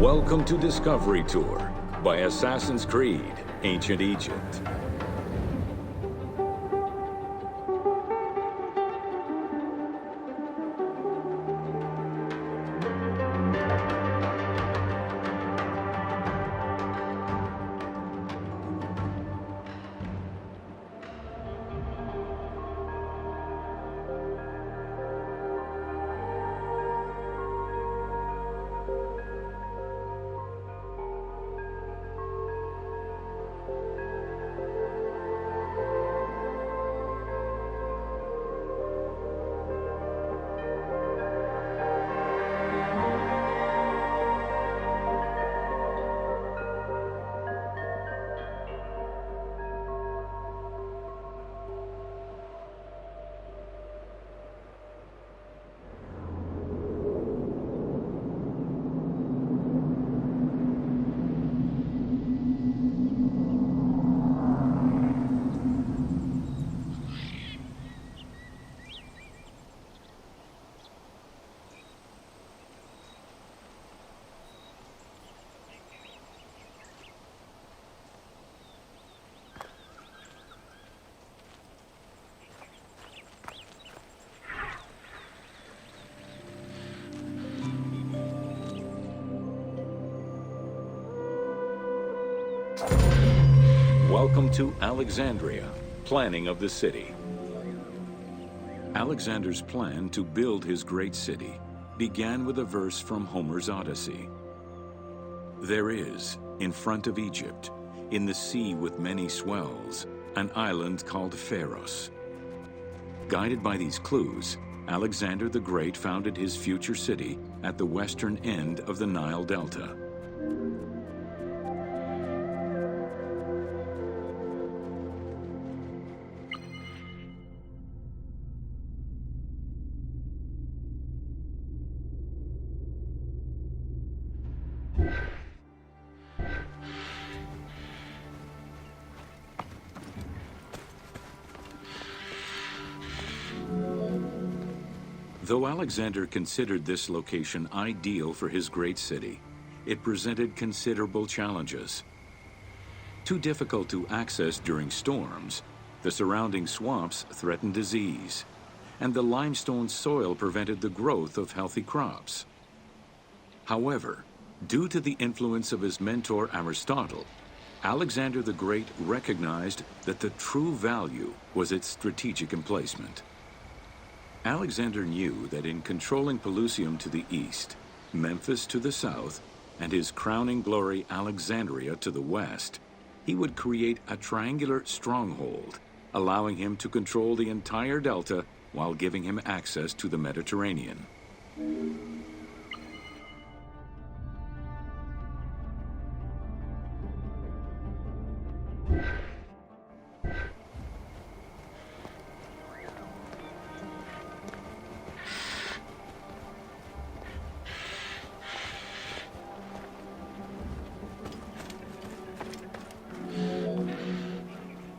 Welcome to Discovery Tour by Assassin's Creed, Ancient Egypt. Welcome to Alexandria, planning of the city. Alexander's plan to build his great city began with a verse from Homer's Odyssey. There is, in front of Egypt, in the sea with many swells, an island called Pharos. Guided by these clues, Alexander the Great founded his future city at the western end of the Nile Delta. Though Alexander considered this location ideal for his great city, it presented considerable challenges. Too difficult to access during storms, the surrounding swamps threatened disease, and the limestone soil prevented the growth of healthy crops. However, due to the influence of his mentor Aristotle, Alexander the Great recognized that the true value was its strategic emplacement. Alexander knew that in controlling Pelusium to the east, Memphis to the south, and his crowning glory Alexandria to the west, he would create a triangular stronghold, allowing him to control the entire delta while giving him access to the Mediterranean.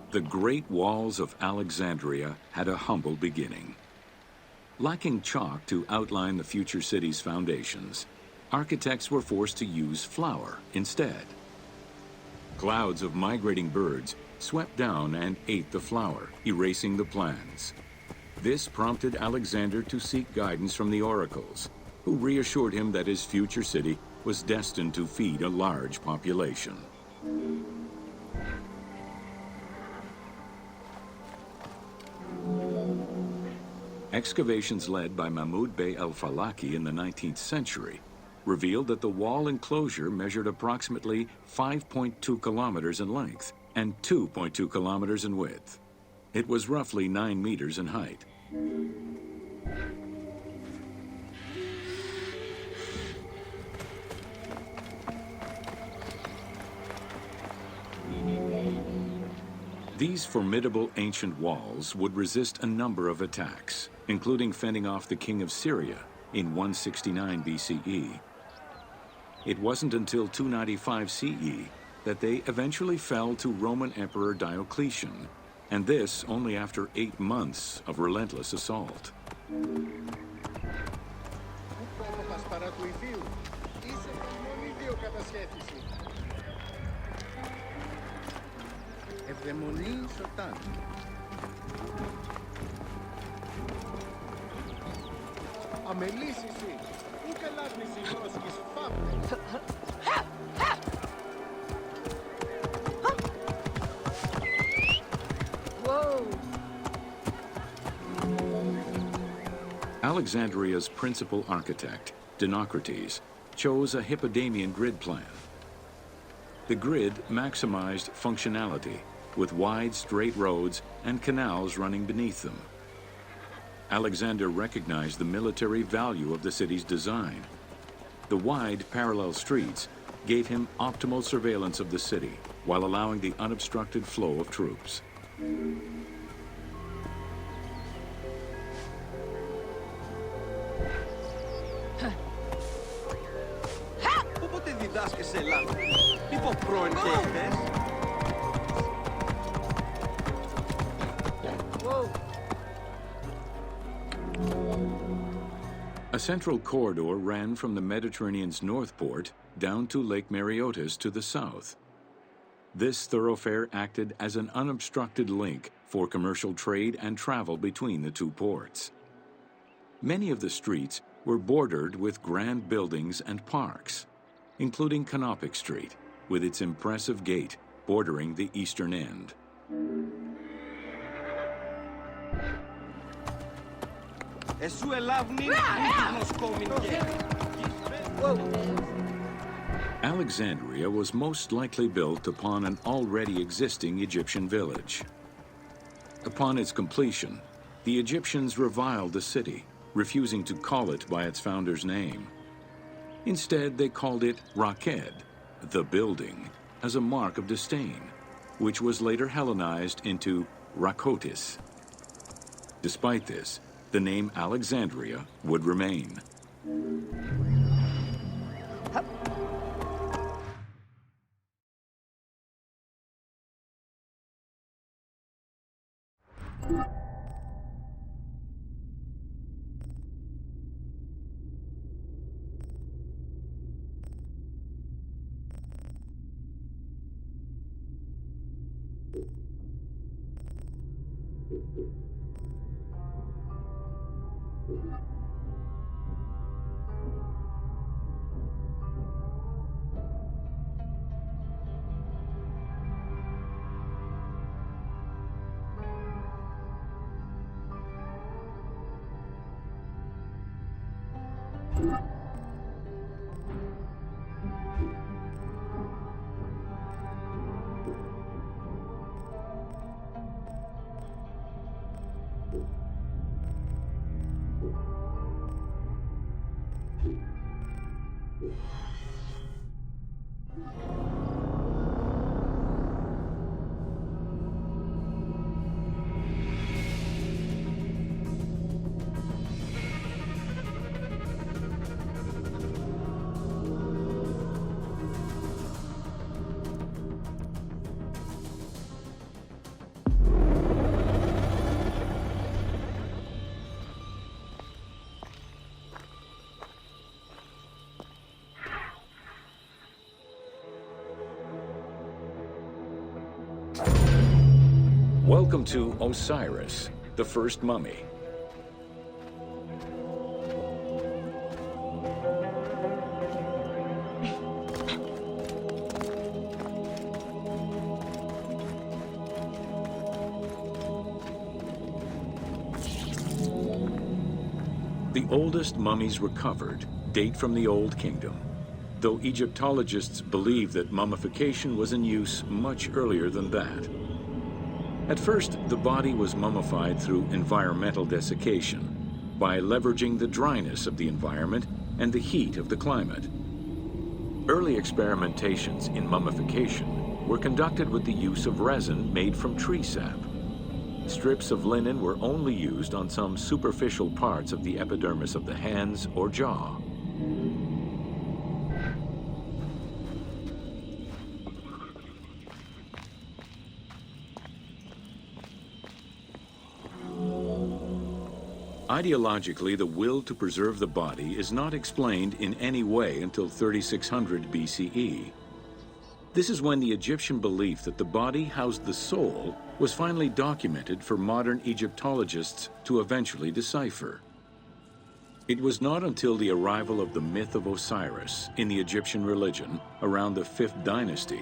The Great Walls of Alexandria had a humble beginning. Lacking chalk to outline the future city's foundations, architects were forced to use flour instead. Clouds of migrating birds swept down and ate the flour, erasing the plans. This prompted Alexander to seek guidance from the oracles, who reassured him that his future city was destined to feed a large population. Excavations led by Mahmud Bey el-Falaki in the 19th century revealed that the wall enclosure measured approximately 5.2 kilometers in length and 2.2 kilometers in width. It was roughly 9 meters in height. These formidable ancient walls would resist a number of attacks, including fending off the king of Syria in 169 BCE. It wasn't until 295 CE that they eventually fell to Roman Emperor Diocletian, and this only after 8 months of relentless assault. Σχέδιο κατασχέθηση. Ευδαιμονή Σωτάν. Αμελήσιση. Ού καλάβνηση νόσκης φάπτε. Alexandria's principal architect, Dinocrates, chose a Hippodamian grid plan. The grid maximized functionality, with wide, straight roads and canals running beneath them. Alexander recognized the military value of the city's design. The wide, parallel streets gave him optimal surveillance of the city, while allowing the unobstructed flow of troops. Πότε διδάσκεσαι σε Ελλάδα. Λοιπόν, πρώην και χθες. A central corridor ran from the Mediterranean's north port down to Lake Mareotis to the south. This thoroughfare acted as an unobstructed link for commercial trade and travel between the two ports. Many of the streets were bordered with grand buildings and parks, including Canopic Street, with its impressive gate bordering the eastern end. Alexandria was most likely built upon an already existing Egyptian village. Upon its completion, the Egyptians reviled the city, refusing to call it by its founder's name. Instead, they called it Raked, the building, as a mark of disdain, which was later Hellenized into Rakotis. Despite this, the name Alexandria would remain. Welcome to Osiris, the first mummy. The oldest mummies recovered date from the Old Kingdom, though Egyptologists believe that mummification was in use much earlier than that. At first, the body was mummified through environmental desiccation, by leveraging the dryness of the environment and the heat of the climate. Early experimentations in mummification were conducted with the use of resin made from tree sap. Strips of linen were only used on some superficial parts of the epidermis of the hands or jaw. Ideologically, the will to preserve the body is not explained in any way until 3600 BCE. This is when the Egyptian belief that the body housed the soul was finally documented for modern Egyptologists to eventually decipher. It was not until the arrival of the myth of Osiris in the Egyptian religion around the 5th dynasty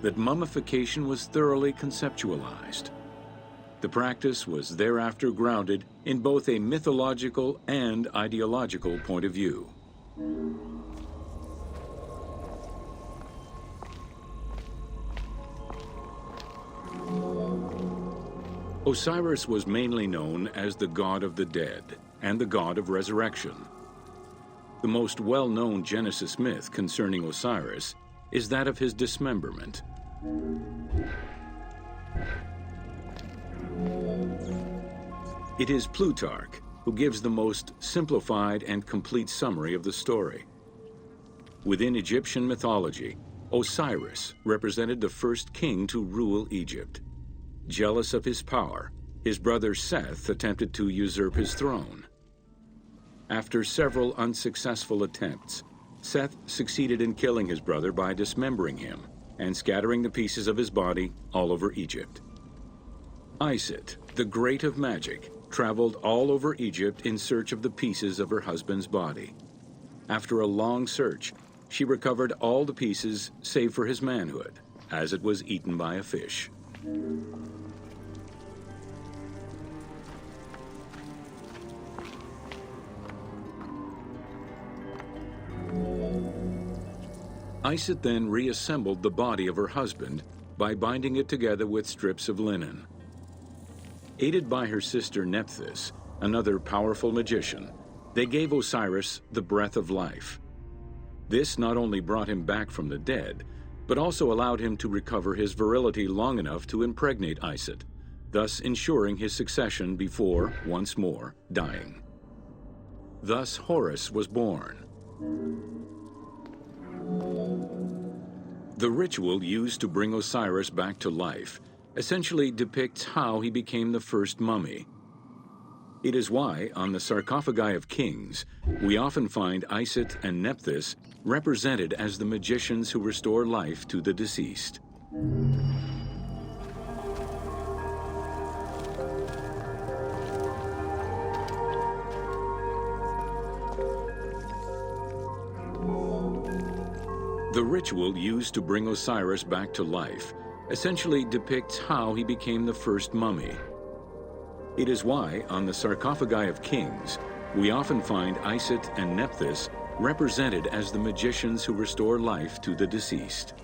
that mummification was thoroughly conceptualized. The practice was thereafter grounded in both a mythological and ideological point of view. Osiris was mainly known as the god of the dead and the god of resurrection. The most well-known Genesis myth concerning Osiris is that of his dismemberment. It is Plutarch who gives the most simplified and complete summary of the story. Within Egyptian mythology, Osiris represented the first king to rule Egypt. Jealous of his power, his brother Seth attempted to usurp his throne. After several unsuccessful attempts, Seth succeeded in killing his brother by dismembering him and scattering the pieces of his body all over Egypt. Isis, the great of magic, traveled all over Egypt in search of the pieces of her husband's body. After a long search, she recovered all the pieces save for his manhood, as it was eaten by a fish. Isis then reassembled the body of her husband by binding it together with strips of linen. Aided by her sister Nephthys, another powerful magician, they gave Osiris the breath of life. This not only brought him back from the dead, but also allowed him to recover his virility long enough to impregnate Isis, thus ensuring his succession before, once more, dying. Thus Horus was born. The ritual used to bring Osiris back to life essentially depicts how he became the first mummy. It is why, on the sarcophagi of kings, we often find Isis and Nephthys represented as the magicians who restore life to the deceased. The ritual used to bring Osiris back to life essentially depicts how he became the first mummy. It is why, on the sarcophagi of kings, we often find Isis and Nephthys represented as the magicians who restore life to the deceased.